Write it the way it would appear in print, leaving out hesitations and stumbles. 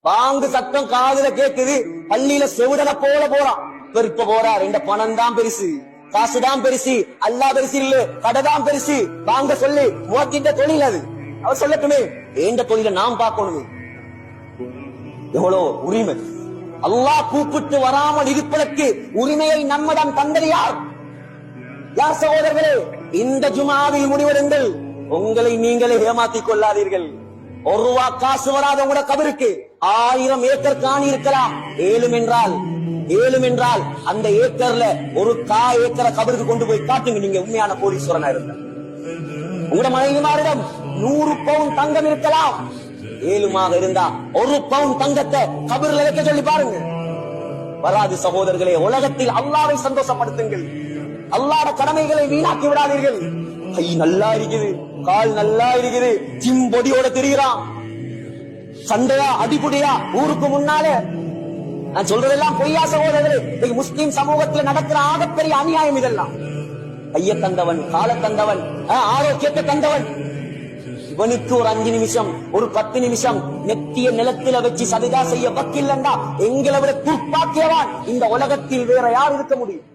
பாங்கு சத்தம் காதுல கேக்குது, பள்ளியில செவிடன போல போறான். இப்ப போறார், இந்த பணம் தான் பெருசு, காசுதான் பெருசு, அல்லா பெருசு இல்ல, கடைதான் பெருசு, வாங்க சொல்லி முவத்தின் தொழில் அது. அவர் சொல்லட்டுமே, எந்த தொழில நாம் பார்க்கணும். எவ்வளவு உரிமை! அல்லாஹ் கூப்பிட்டு வராமல் இருப்பதற்கு உரிமையை நம்மிடம் தந்தது யார்? யார் சகோதரர்களே? இந்த ஜுமாவில் முடிவெடுங்கள். உங்களை நீங்களே ஏமாத்திக் கொள்ளாதீர்கள். ஒரு ரூபா காசு வராத உங்களோட கபருக்கு 1000 ஏக்கர் காணி இருக்கலாம். ஏழும் என்றால் அந்த ஏக்கர்ல ஒரு ஏக்கரை கபருக்கு கொண்டு போய் காட்டுங்க. நீங்க உண்மையான கோடீஸ்வரனா இருந்த உங்களோட மனைவிமாரிடம் 100 பவுன் தங்கம் இருக்கலாம். ஏழுமாக இருந்தா 1 பவுன் தங்கத்தை கபரில் வைக்க சொல்லி பாருங்க. வராது சகோதரர்களே. உலகத்தில் அல்லாஹ்வை சந்தோஷப்படுத்துங்கள். அல்லாஹ்வுடைய கடமைகளை வீணாக்கி விடாதீர்கள். கை நல்லா இருக்குது, கால் நல்லா இருக்குது, ஜிம் பொடியோட திரிகிறான், சண்டையா அடிபுடியா ஊருக்கு முன்னாலே. நான் சொல்றதெல்லாம் பொய்யா சகோதரர்களே? முஸ்லிம் சமூகத்தில் நடக்கிற ஆகப்பெரிய அநியாயம் இதெல்லாம். கைய தந்தவன், கால தந்தவன், ஆரோக்கியத்தை தந்தவன், இவனுக்கு ஒரு 5 நிமிஷம், ஒரு 10 நிமிஷம் நெத்திய நிலத்தில வச்சு சதிகா செய்ய வக்கில்லண்டா எங்களை விட துர்ப்பாக்கியவான் இந்த உலகத்தில் வேற யார் இருக்க முடியும்?